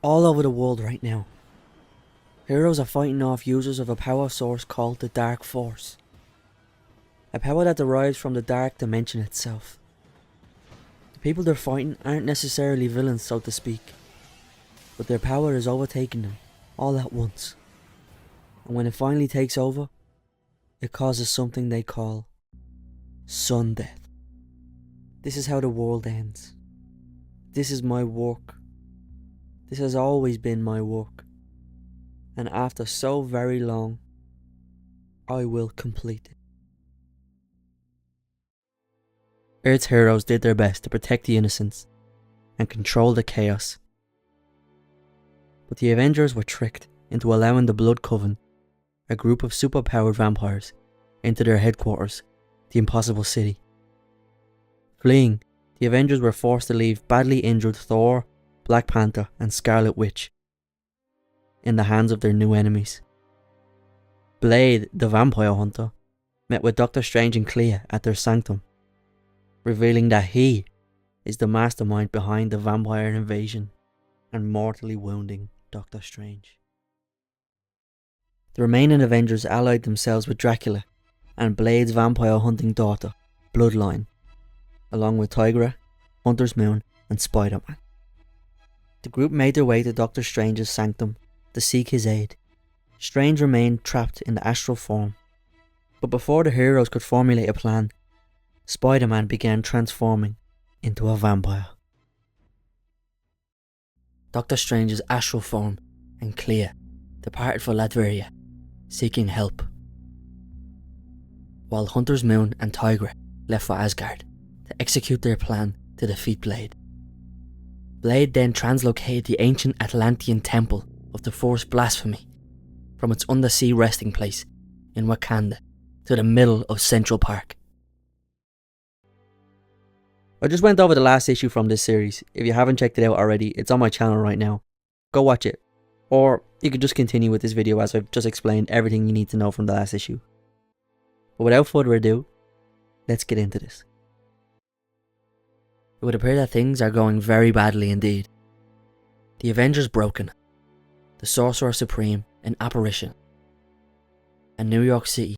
all over the world right now. Heroes are fighting off users of a power source called the Dark Force. A power that derives from the dark dimension itself. The people they're fighting aren't necessarily villains, so to speak, but their power is overtaking them all at once. And when it finally takes over, it causes something they call sun death. This is how the world ends. This is my work. This has always been my work. And after so very long, I will complete it. Earth's heroes did their best to protect the innocents and control the chaos. But the Avengers were tricked into allowing the Blood Coven, a group of superpowered vampires, into their headquarters, the Impossible City. Fleeing, the Avengers were forced to leave badly injured Thor, Black Panther and Scarlet Witch in the hands of their new enemies. Blade, the vampire hunter, met with Doctor Strange and Clea at their sanctum, revealing that he is the mastermind behind the vampire invasion and mortally wounding Doctor Strange. The remaining Avengers allied themselves with Dracula and Blade's vampire hunting daughter, Bloodline, along with Tigra, Hunter's Moon and Spider-Man. The group made their way to Doctor Strange's sanctum to seek his aid. Strange remained trapped in the astral form, but before the heroes could formulate a plan, Spider-Man began transforming into a vampire. Doctor Strange's astral form and Clea departed for Latveria, seeking help, while Hunter's Moon and Tigra left for Asgard to execute their plan to defeat Blade. Blade then translocated the ancient Atlantean temple of the Force Blasphemy from its undersea resting place in Wakanda to the middle of Central Park. I just went over the last issue from this series. If you haven't checked it out already, it's on my channel right now. Go watch it. Or you could just continue with this video as I've just explained everything you need to know from the last issue. But without further ado, let's get into this. It would appear that things are going very badly indeed. The Avengers broken, the Sorcerer Supreme an apparition, and New York City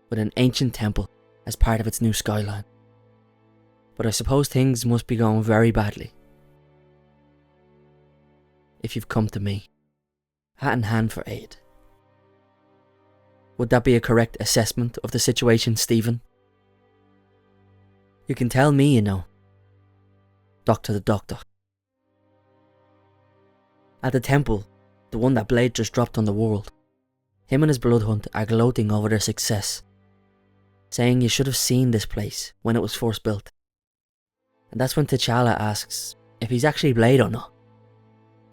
with an ancient temple as part of its new skyline. But I suppose things must be going very badly if you've come to me, hat in hand for aid. Would that be a correct assessment of the situation, Stephen? You can tell me, you know. Doctor the Doctor. At the temple, the one that Blade just dropped on the world, him and his bloodhunt are gloating over their success, saying you should have seen this place when it was first built. And that's when T'Challa asks if he's actually Blade or not.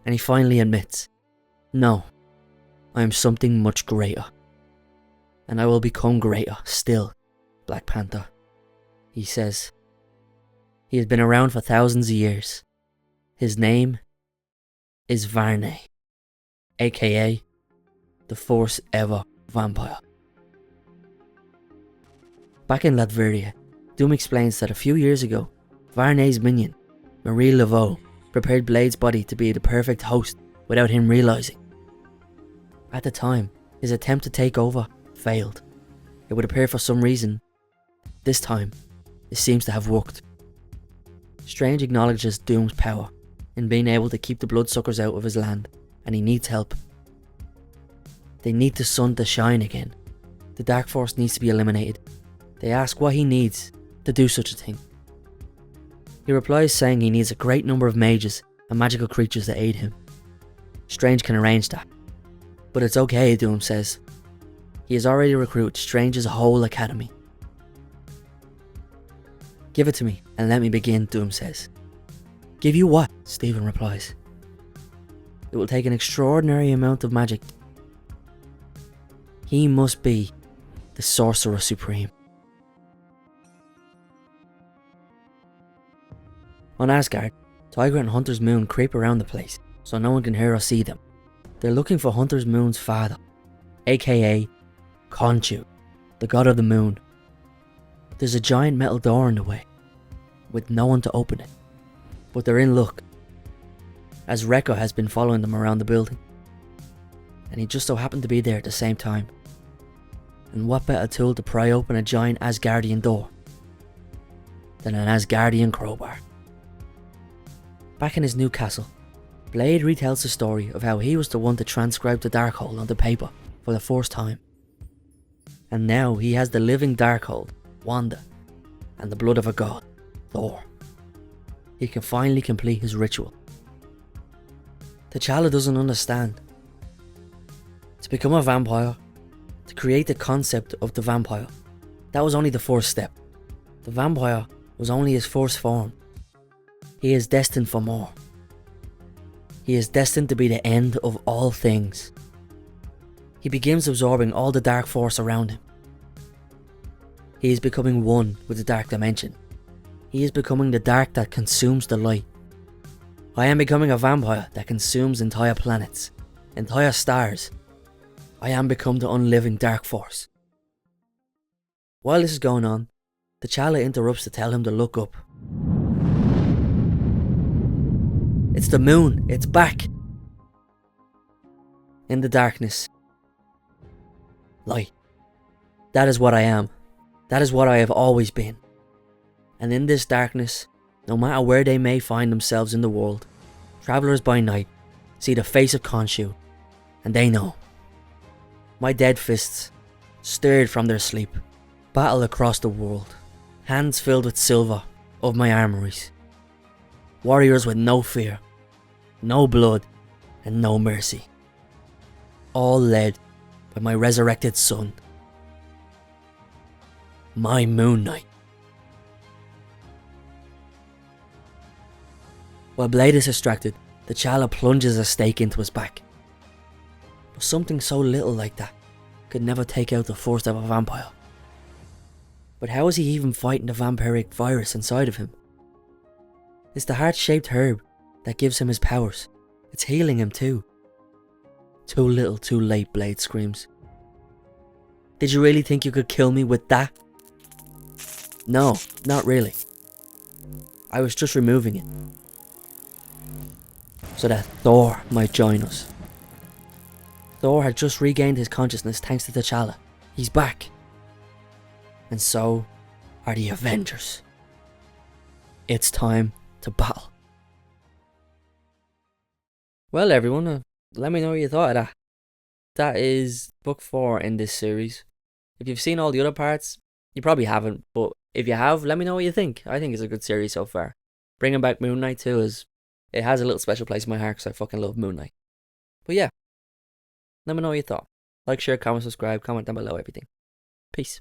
And he finally admits, no, I am something much greater. And I will become greater still, Black Panther. He says, he has been around for thousands of years. His name is Varney, aka the first ever vampire. Back in Latveria, Doom explains that a few years ago, Varney's minion, Marie Laveau, prepared Blade's body to be the perfect host without him realising. At the time, his attempt to take over failed. It would appear for some reason, this time, it seems to have worked. Strange acknowledges Doom's power in being able to keep the bloodsuckers out of his land, and he needs help. They need the sun to shine again. The Dark Force needs to be eliminated. They ask what he needs to do such a thing. He replies saying he needs a great number of mages and magical creatures to aid him. Strange can arrange that. But it's okay, Doom says. He has already recruited Strange's whole academy. Give it to me and let me begin, Doom says. Give you what? Stephen replies. It will take an extraordinary amount of magic. He must be the Sorcerer Supreme. On Asgard, Tigra and Hunter's Moon creep around the place so no one can hear or see them. They're looking for Hunter's Moon's father, aka Khonshu, the god of the moon. There's a giant metal door in the way, with no one to open it, but they're in luck. as Rekka has been following them around the building. And he just so happened to be there at the same time. And what better tool to pry open a giant Asgardian door than an Asgardian crowbar? Back in his new castle, Blade retells the story of how he was the one to transcribe the Darkhold onto paper for the first time. And now he has the living Darkhold, Wanda, and the blood of a god, Thor. He can finally complete his ritual. T'Challa doesn't understand. To become a vampire, to create the concept of the vampire, that was only the first step. The vampire was only his first form. He is destined for more. He is destined to be the end of all things. He begins absorbing all the dark force around him. He is becoming one with the dark dimension. He is becoming the dark that consumes the light. I am becoming a vampire that consumes entire planets, entire stars. I am become the unliving dark force. While this is going on, T'Challa interrupts to tell him to look up. It's the moon, it's back! In the darkness, light. That is what I am. That is what I have always been. And in this darkness, no matter where they may find themselves in the world, travellers by night see the face of Khonshu, and they know. My dead fists, stirred from their sleep, battle across the world, hands filled with silver of my armories. Warriors with no fear, no blood, and no mercy. All led by my resurrected son, my Moon Knight. While Blade is distracted, T'Challa plunges a stake into his back. But something so little like that could never take out the force of a vampire. But how is he even fighting the vampiric virus inside of him? It's the heart-shaped herb that gives him his powers. It's healing him too. Too little, too late, Blade screams. Did you really think you could kill me with that? No, not really. I was just removing it, so that Thor might join us. Thor had just regained his consciousness thanks to T'Challa. He's back. And so are the Avengers. It's time to battle. Well everyone, let me know what you thought of that. That is book 4 in this series. If you've seen all the other parts, you probably haven't, but if you have, let me know what you think. I think it's a good series so far. Bringing back Moon Knight too it has a little special place in my heart because I fucking love Moon Knight. But yeah, let me know what you thought. Like, share, comment, subscribe, comment down below, everything. Peace.